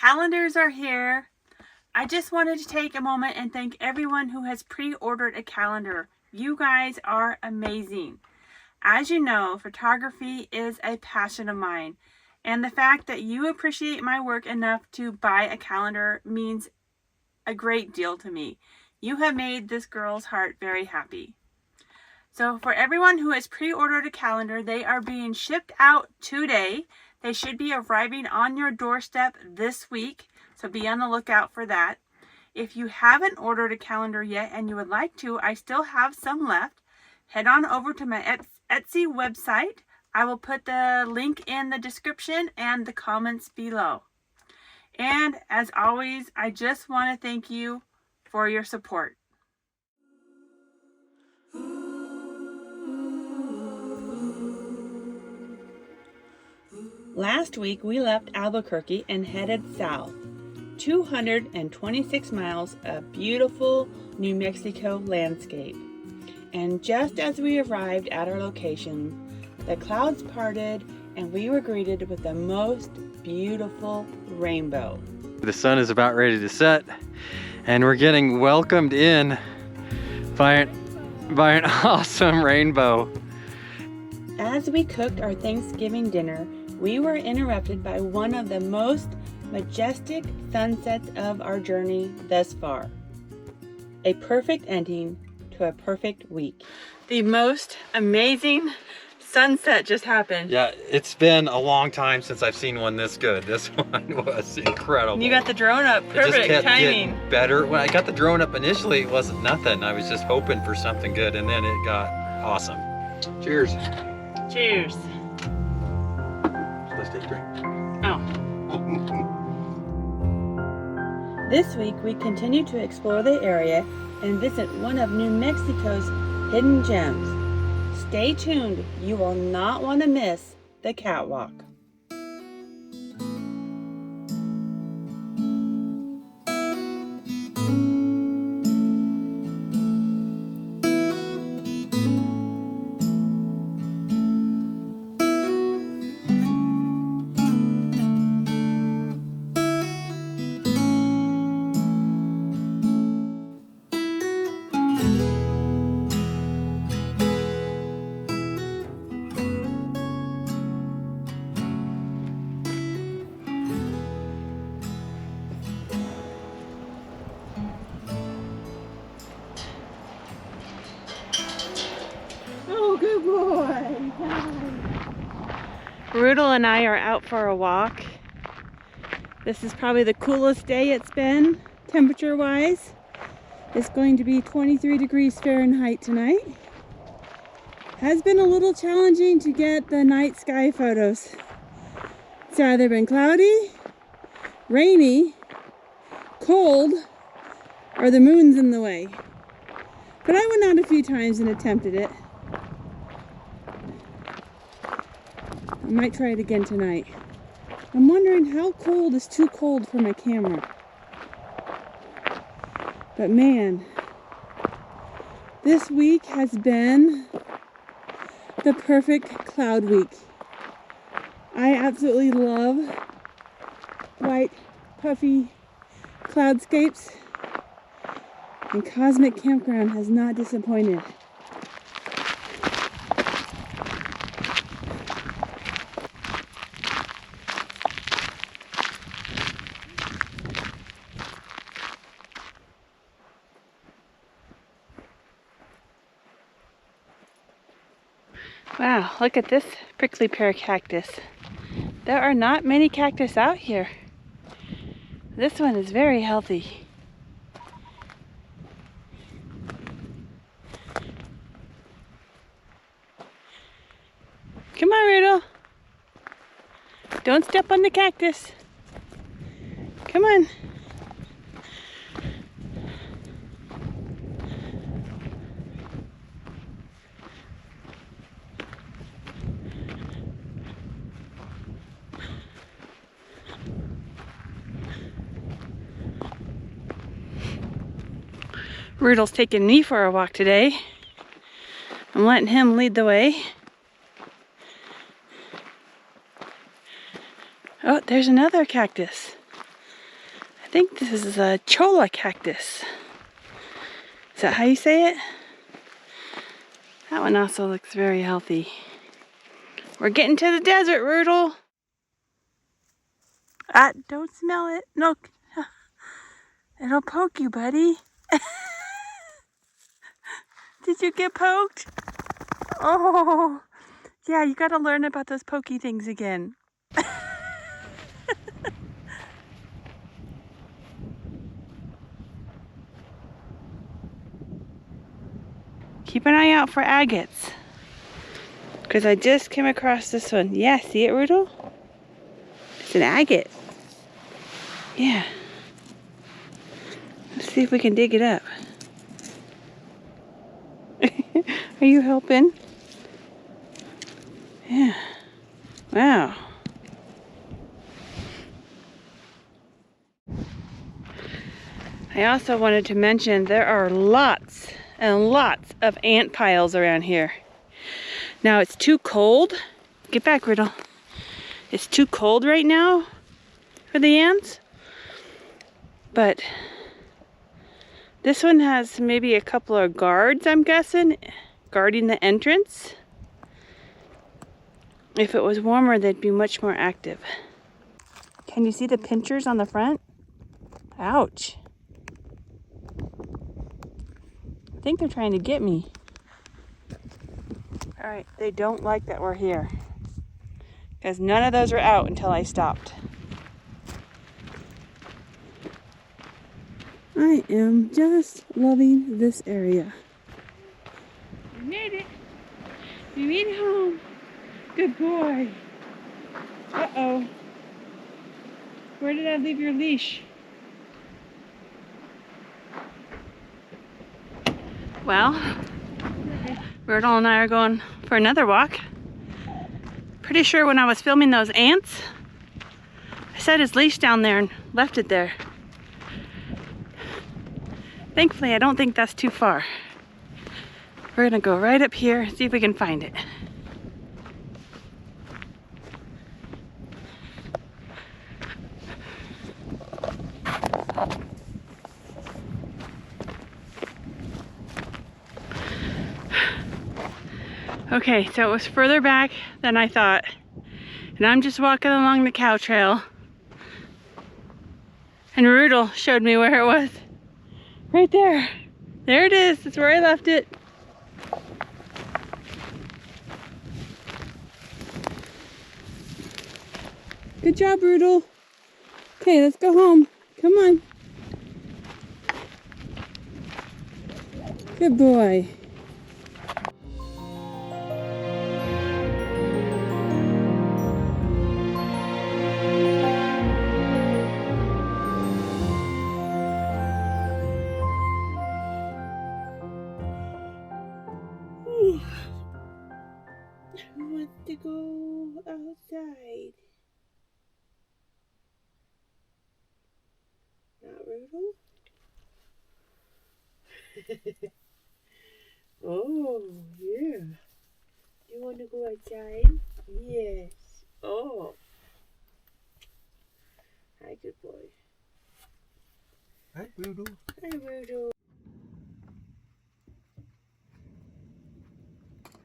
Calendars are here. I just wanted to take a moment and thank everyone who has pre-ordered a calendar. You guys are amazing. As you know, photography is a passion of mine, and the fact that you appreciate my work enough to buy a calendar means a great deal to me. You have made this girl's heart very happy. So for everyone who has pre-ordered a calendar, they are being shipped out today. They should be arriving on your doorstep this week, so be on the lookout for that. If you haven't ordered a calendar yet and you would like to, I still have some left. Head on over to my Etsy website. I will put the link in the description and the comments below. And as always, I just want to thank you for your support. Last week we left Albuquerque and headed south, 226 miles of beautiful New Mexico landscape. And just as we arrived at our location, the clouds parted and we were greeted with the most beautiful rainbow. The sun is about ready to set and we're getting welcomed in by an awesome rainbow. As we cooked our Thanksgiving dinner, we were interrupted by one of the most majestic sunsets of our journey thus far. A perfect ending to a perfect week. The most amazing sunset just happened. Yeah, it's been a long time since I've seen one this good. This one was incredible. You got the drone up, perfect it just kept timing. Getting better. When I got the drone up initially, it wasn't nothing. I was just hoping for something good, and then it got awesome. Cheers. Cheers. Let's take a drink. Oh. This week we continue to explore the area and visit one of New Mexico's hidden gems. Stay tuned, you will not want to miss the catwalk. Oh, good boy. Rudel and I are out for a walk. This is probably the coolest day it's been, temperature-wise. It's going to be 23 degrees Fahrenheit tonight. Has been a little challenging to get the night sky photos. It's either been cloudy, rainy, cold, or the moon's in the way. But I went out a few times and attempted it. I might try it again tonight. I'm wondering how cold is too cold for my camera. But man, this week has been the perfect cloud week. I absolutely love white, puffy cloudscapes, and Cosmic Campground has not disappointed. Wow, look at this prickly pear cactus. There are not many cactus out here. This one is very healthy. Come on, Rudel. Don't step on the cactus. Come on. Rudel's taking me for a walk today. I'm letting him lead the way. Oh, there's another cactus. think this is a cholla cactus. Is that how you say it? That one also looks very healthy. We're getting to the desert, Rudel. Don't smell it. No. It'll poke you, buddy. Did you get poked? Oh. Yeah, you gotta learn about those pokey things again. Keep an eye out for agates. Because I just came across this one. Yeah, see it, Rudel? It's an agate. Yeah. Let's see if we can dig it up. Are you helping? Yeah. Wow. I also wanted to mention there are lots and lots of ant piles around here. Now it's too cold. Get back, Riddle. It's too cold right now for the ants. But this one has maybe a couple of guards, I'm guessing, guarding the entrance. If it was warmer, they'd be much more active. Can you see the pinchers on the front? Ouch. I think they're trying to get me. All right, they don't like that we're here, because none of those were out until I stopped. I am just loving this area. You made it. You made it home. Good boy. Uh-oh. Where did I leave your leash? Well, Myrtle and I are going for another walk. Pretty sure when I was filming those ants, I set his leash down there and left it there. Thankfully, I don't think that's too far. We're gonna go right up here and see if we can find it. Okay, so it was further back than I thought. And I'm just walking along the cow trail. And Rudel showed me where it was. Right there. There it is. That's where I left it. Good job, Rudel. Okay, let's go home. Come on. Good boy. Who wants to go outside? Not Rudel? Oh, yeah. You want to go outside? Yes. Oh. Hi, good boy. Hi, Rudel. Hi, Rudel.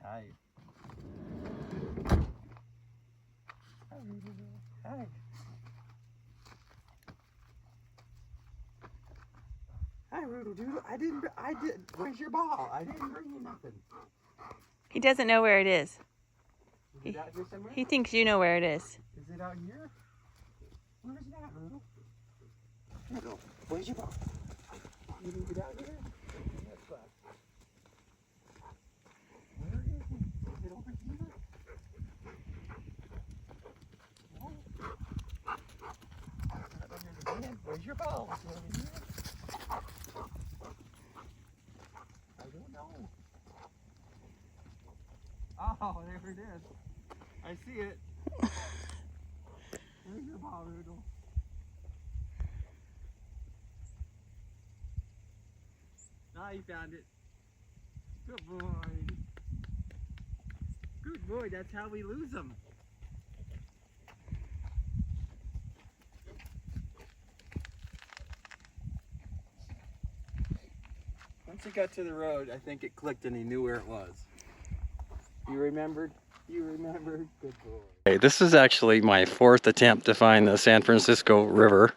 Hi. Hi, Rudel. Hi. Hi, Rudel, dude. I did. Where's your ball? I didn't bring you nothing. He doesn't know where it is. Is it out here somewhere? He thinks you know where it is. Is it out here? Where's it at, Rudel? Rudel, where's your ball? You didn't get out here? That's fine. Where is it? Is it over here? No. Not under the bed. Where's your ball? Is it over here? I don't know. Oh, there it is. I see it. Where's your ball, Rudel? Ah, you found it. Good boy. Good boy, that's how we lose them. Once he got to the road, I think it clicked and he knew where it was. You remembered? You remembered? Good boy. Okay, this is actually my 4th attempt to find the San Francisco River.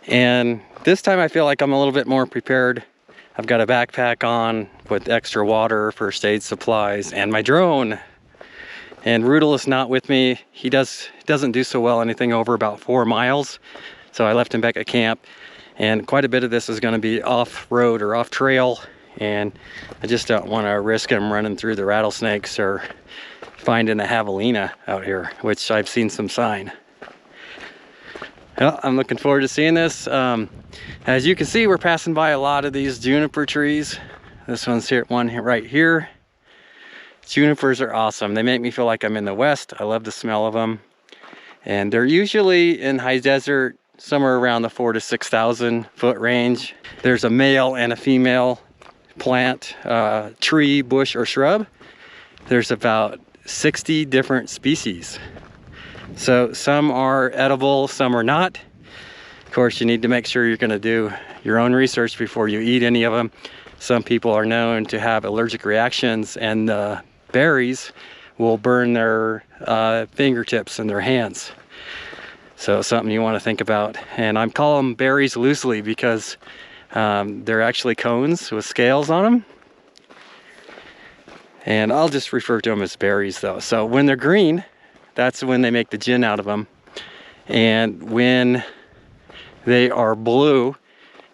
And this time I feel like I'm a little bit more prepared. I've got a backpack on with extra water, first aid supplies, and my drone. And Rudel is not with me. He doesn't do so well anything over about 4 miles. So I left him back at camp. And quite a bit of this is going to be off-road or off-trail. And I just don't want to risk him running through the rattlesnakes or finding a javelina out here, which I've seen some sign. Well, I'm looking forward to seeing this. As you can see, we're passing by a lot of these juniper trees. This one's here, right here. Junipers are awesome. They make me feel like I'm in the West. I love the smell of them. And they're usually in high desert, somewhere around the 4,000 to 6,000 foot range. There's a male and a female plant, tree, bush, or shrub. There's about 60 different species. So some are edible, some are not. Of course, you need to make sure you're going to do your own research before you eat any of them. Some people are known to have allergic reactions, and the berries will burn their fingertips and their hands. So something you want to think about. And I'm calling them berries loosely because they're actually cones with scales on them. And I'll just refer to them as berries though. So when they're green, that's when they make the gin out of them. And when they are blue,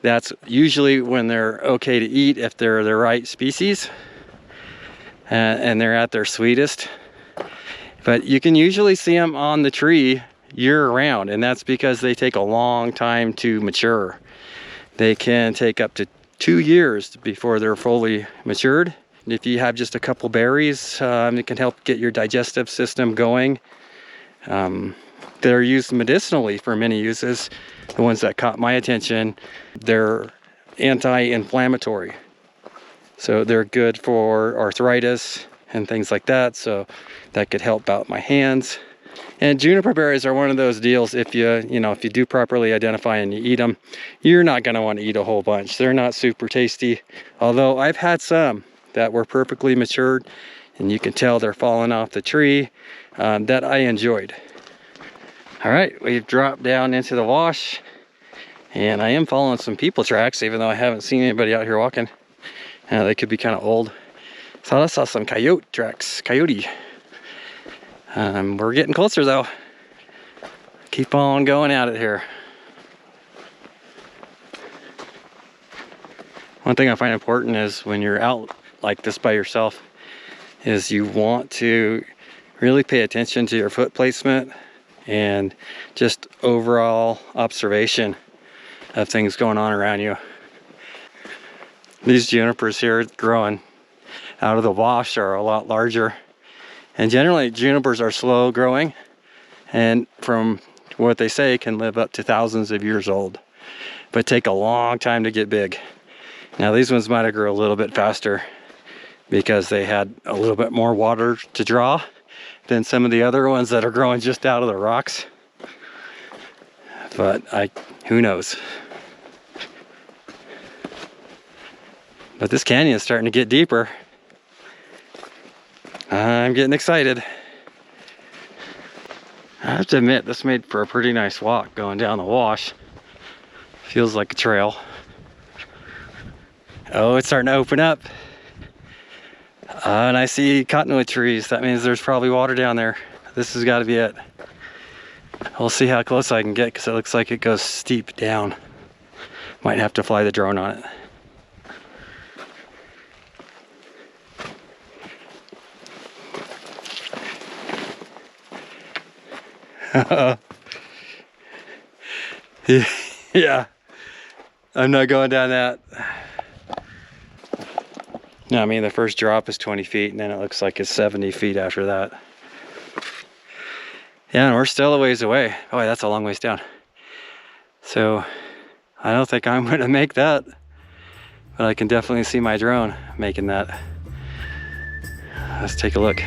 that's usually when they're okay to eat if they're the right species. And they're at their sweetest. But you can usually see them on the tree year-round, and that's because they take a long time to mature. They can take up to 2 years before they're fully matured. If you have just a couple berries, it can help get your digestive system going. They're used medicinally for many uses. The ones that caught my attention, they're anti-inflammatory. So they're good for arthritis and things like that. So that could help out my hands. And juniper berries are one of those deals. If you do properly identify and you eat them, you're not going to want to eat a whole bunch. They're not super tasty. Although I've had some that were perfectly matured, and you can tell they're falling off the tree, that I enjoyed. All right, we've dropped down into the wash, and I am following some people tracks, even though I haven't seen anybody out here walking. They could be kind of old. So I saw some coyote tracks. Coyote. We're getting closer though. Keep on going at it here. One thing I find important is when you're out like this by yourself, is you want to really pay attention to your foot placement and just overall observation of things going on around you. These junipers here growing out of the wash are a lot larger. And generally junipers are slow growing, and from what they say can live up to thousands of years old, but take a long time to get big. Now these ones might have grown a little bit faster because they had a little bit more water to draw than some of the other ones that are growing just out of the rocks. But who knows? But this canyon is starting to get deeper. I'm getting excited. I have to admit, this made for a pretty nice walk going down the wash. Feels like a trail. Oh, it's starting to open up. And I see cottonwood trees. That means there's probably water down there. This has got to be it. We'll see how close I can get because it looks like it goes steep down. Might have to fly the drone on it. Yeah, I'm not going down that. No, I mean the first drop is 20 feet and then it looks like it's 70 feet after that. Yeah, and we're still a ways away. Oh, that's a long ways down. So I don't think I'm gonna make that, but I can definitely see my drone making that. Let's take a look.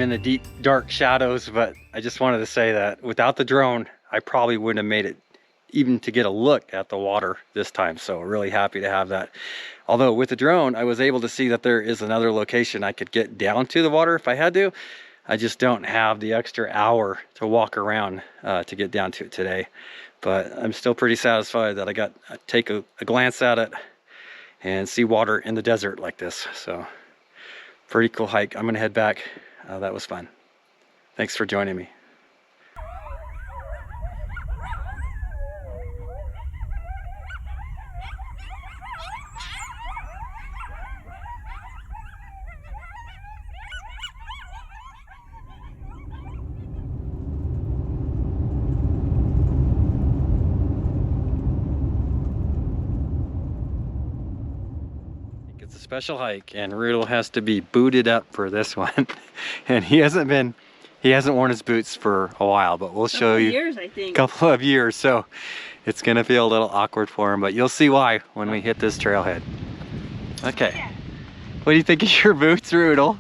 in the deep, dark shadows, but I just wanted to say that without the drone, I probably wouldn't have made it even to get a look at the water this time. So really happy to have that. Although with the drone, I was able to see that there is another location I could get down to the water if I had to. I just don't have the extra hour to walk around to get down to it today. But I'm still pretty satisfied that I got to take a glance at it and see water in the desert like this. So pretty cool hike. I'm gonna head back. That was fun. Thanks for joining me. It's a special hike, and Rudel has to be booted up for this one. And he hasn't worn his boots for a while, but we'll show you. Years, I think. Couple of years, so it's gonna feel a little awkward for him, but you'll see why when we hit this trailhead. Okay. Yeah. What do you think of your boots, Rudel?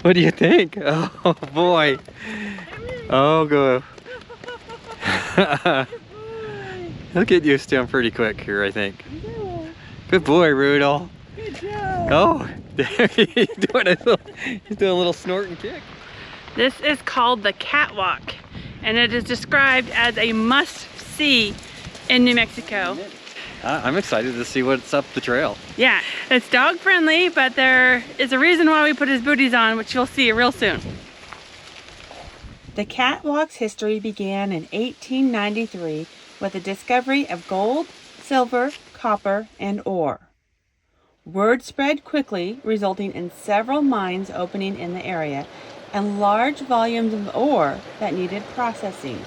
What do you think? Oh boy. Oh, go. He'll get used to them pretty quick here, I think. Good boy, Rudel. Good job. Oh, he's doing a little snort and kick. This is called the Catwalk, and it is described as a must-see in New Mexico. I'm excited to see what's up the trail. Yeah, it's dog friendly, but there is a reason why we put his booties on, which you'll see real soon. The Catwalk's history began in 1893 with the discovery of gold, silver, copper, and ore. Word spread quickly, resulting in several mines opening in the area and large volumes of ore that needed processing.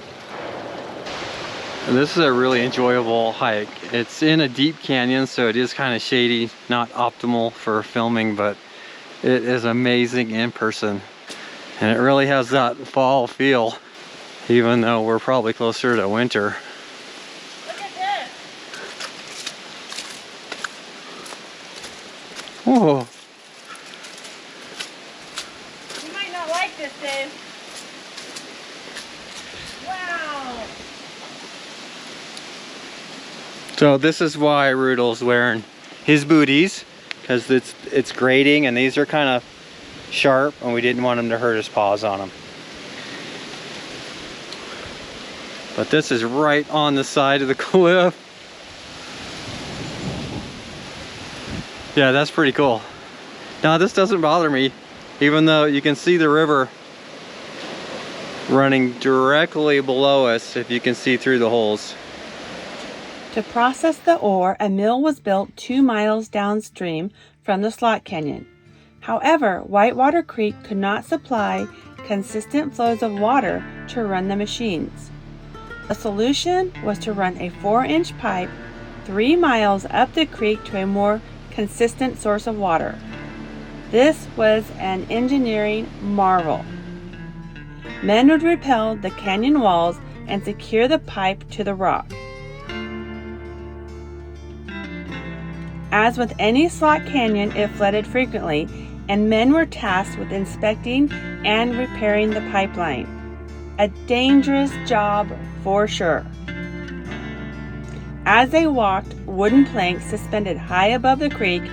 And this is a really enjoyable hike. It's in a deep canyon, so it is kind of shady, not optimal for filming, but it is amazing in person. And it really has that fall feel, even though we're probably closer to winter. Look at this! Whoa. You might not like this, Dave. Wow! So this is why Rudel's wearing his booties, because it's grading and these are kind of sharp, and we didn't want him to hurt his paws on them. But this is right on the side of the cliff. Yeah, that's pretty cool. Now this doesn't bother me, even though you can see the river running directly below us, if you can see through the holes. To process the ore, a mill was built 2 miles downstream from the slot canyon. However, Whitewater Creek could not supply consistent flows of water to run the machines. A solution was to run a 4-inch pipe 3 miles up the creek to a more consistent source of water. This was an engineering marvel. Men would rappel the canyon walls and secure the pipe to the rock. As with any slot canyon, it flooded frequently, and men were tasked with inspecting and repairing the pipeline. A dangerous job for sure. As they walked wooden planks suspended high above the creek,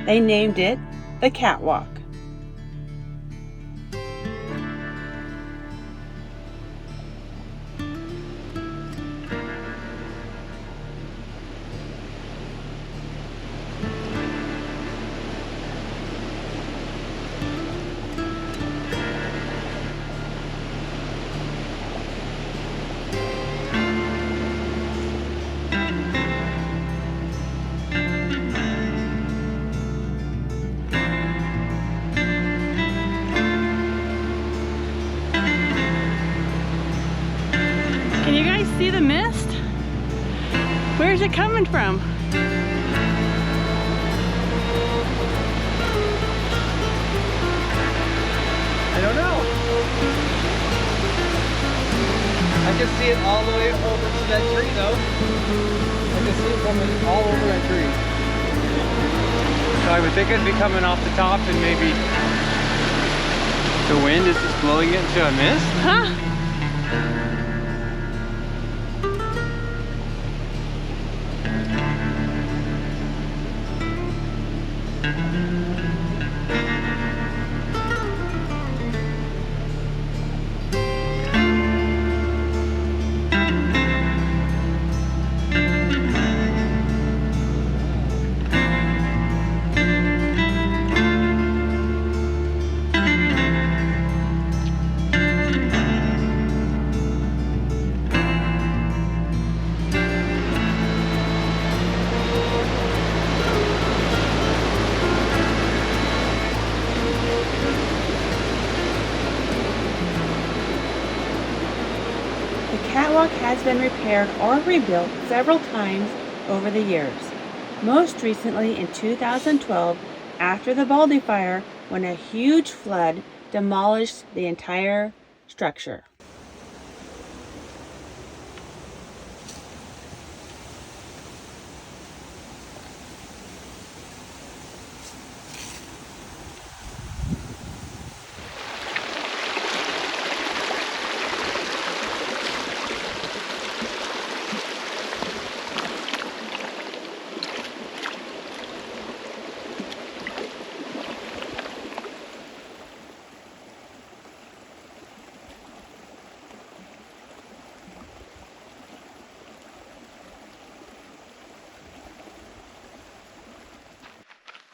they named it the Catwalk. Can you guys see the mist? Where's it coming from? I don't know. I can see it all the way over to that tree though. I can see it coming all over that tree. So I would think it'd be coming off the top and maybe The wind is just blowing it into a mist? Huh? The catwalk has been repaired or rebuilt several times over the years. Most recently in 2012 after the Baldy fire, when a huge flood demolished the entire structure.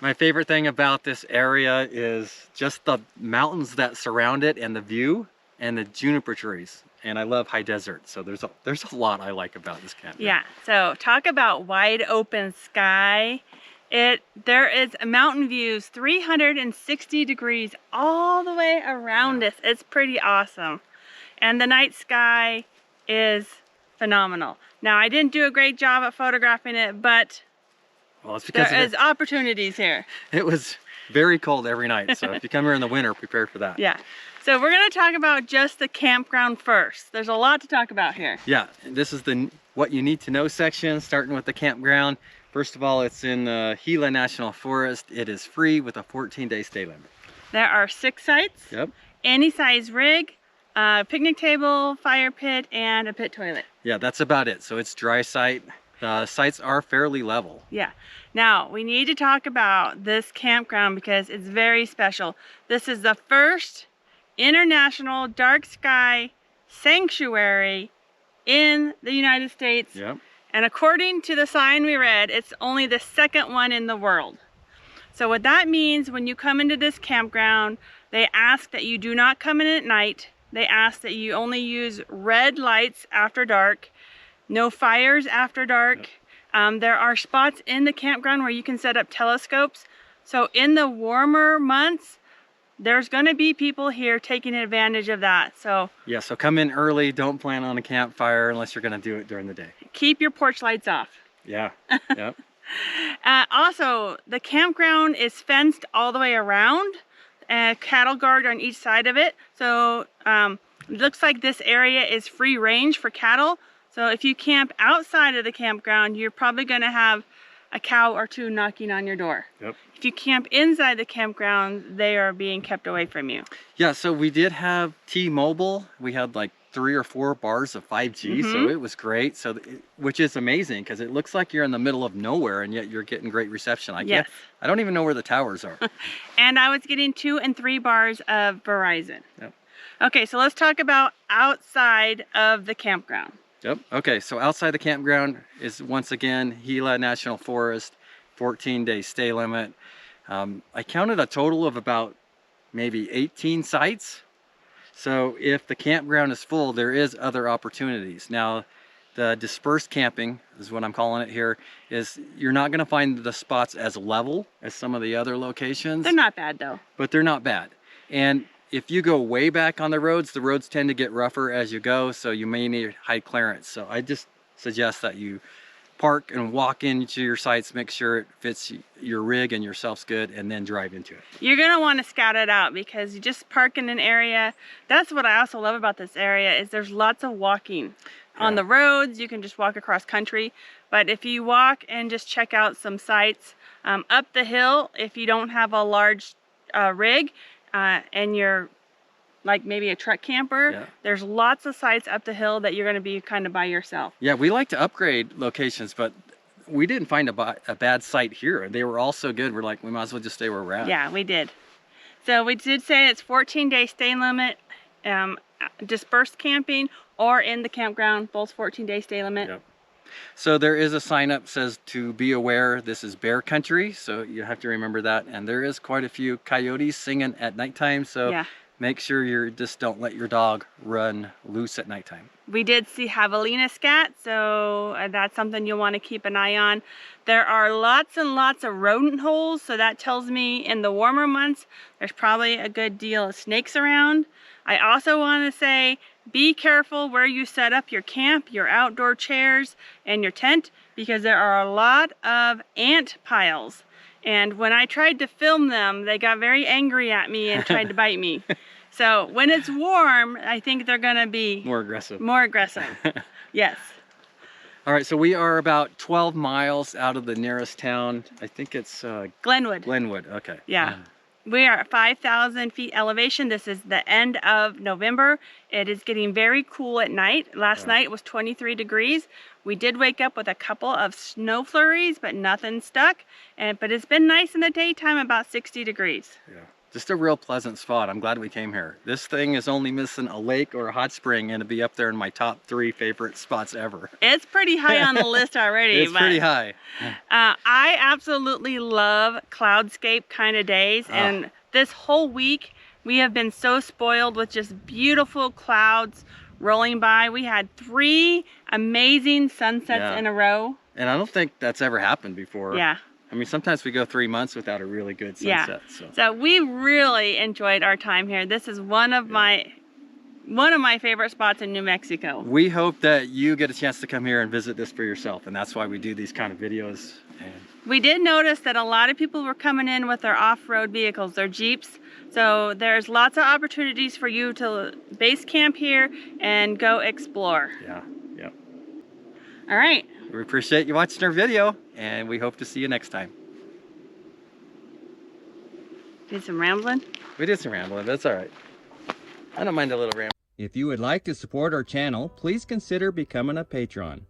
My favorite thing about this area is just the mountains that surround it and the view and the juniper trees. And I love high desert, so there's a lot I like about this campground. Yeah, so talk about wide open sky. There is mountain views 360 degrees all the way around us. It's pretty awesome. And the night sky is phenomenal. Now, I didn't do a great job at photographing it, but well, it's because there is opportunities here. It was very cold every night, so if you come here in the winter, prepare for that. Yeah. So we're going to talk about just the campground first. There's a lot to talk about here. Yeah, this is the what you need to know section, starting with the campground. First of all, it's in the Gila National Forest. It is free with a 14-day stay limit. There are 6 sites. Yep. Any size rig, picnic table, fire pit, and a pit toilet. Yeah, that's about it. So it's dry site. The sites are fairly level. Yeah. Now, we need to talk about this campground because it's very special. This is the first international dark sky sanctuary in the United States. Yep. And according to the sign we read, it's only the 2nd one in the world. So what that means, when you come into this campground, they ask that you do not come in at night. They ask that you only use red lights after dark. No fires after dark. Yep. There are spots in the campground where you can set up telescopes. So in the warmer months, there's going to be people here taking advantage of that. So yeah, so come in early. Don't plan on a campfire unless you're going to do it during the day. Keep your porch lights off. Yeah. Yep. Also, the campground is fenced all the way around. Cattle guard on each side of it. So it looks like this area is free range for cattle. So if you camp outside of the campground, you're probably going to have a cow or 2 knocking on your door. Yep. If you camp inside the campground, they are being kept away from you. Yeah, so we did have T-Mobile. We had like 3 or 4 bars of 5G, so it was great. So, which is amazing because it looks like you're in the middle of nowhere and yet you're getting great reception. I don't even know where the towers are. And I was getting 2 and 3 bars of Verizon. Yep. Okay, so let's talk about outside of the campground. Yep. Okay, so outside the campground is once again Gila National Forest, 14-day stay limit. I counted a total of about maybe 18 sites. So if the campground is full, there is other opportunities. Now, the dispersed camping is what I'm calling it here, is you're not going to find the spots as level as some of the other locations. They're not bad though. But they're not bad. And if you go way back on the roads tend to get rougher as you go, so you may need high clearance. So I just suggest that you park and walk into your sites, make sure it fits your rig and yourself's good, and then drive into it. You're gonna want to scout it out because you just park in an area. That's what I also love about this area is there's lots of walking. On the roads, you can just walk across country. But if you walk and just check out some sites up the hill, if you don't have a large rig, and you're like maybe a truck camper, Yeah. there's lots of sites up the hill that you're going to be kind of by yourself. Yeah, we like to upgrade locations, but we didn't find a bad site here. They were all so good. We're like, we might as well just stay where we're at. Yeah, we did. So we did say it's 14-day stay limit, dispersed camping or in the campground, both 14-day stay limit. Yep. So there is a sign up says to be aware this is bear country, so you have to remember that. And there is quite a few coyotes singing at nighttime, so Yeah. make sure you just don't let your dog run loose at nighttime. We did see javelina scat, so that's something you'll want to keep an eye on. There are lots and lots of rodent holes, so that tells me in the warmer months there's probably a good deal of snakes around. I also want to say be careful where you set up your camp, your outdoor chairs, and your tent, because there are a lot of ant piles. And when I tried to film them, they got very angry at me and tried to bite me. So when it's warm, I think they're gonna be More aggressive. more aggressive. Yes. All right, so we are about 12 miles out of the nearest town. I think it's Glenwood. Glenwood, okay. Yeah. We are at 5,000 feet elevation. This is the end of November. It is getting very cool at night. Last night it was 23 degrees. We did wake up with a couple of snow flurries, but nothing stuck. But it's been nice in the daytime, about 60 degrees. Yeah. Just a real pleasant spot. I'm glad we came here. This thing is only missing a lake or a hot spring, and it'll be up there in my top 3 favorite spots ever. It's pretty high on the list already. It's pretty high. I absolutely love cloudscape kind of days, and this whole week we have been so spoiled with just beautiful clouds rolling by. We had 3 amazing sunsets in a row. And I don't think that's ever happened before. Yeah. I mean, sometimes we go 3 months without a really good sunset. So we really enjoyed our time here. This is one of my favorite spots in New Mexico. We hope that you get a chance to come here and visit this for yourself, and that's why we do these kind of videos. And we did notice that a lot of people were coming in with their off-road vehicles, their Jeeps. So there's lots of opportunities for you to base camp here and go explore. Yeah. All right. We appreciate you watching our video, and we hope to see you next time. Did some rambling? We did some rambling, that's all right. I don't mind a little rambling. If you would like to support our channel, please consider becoming a patron.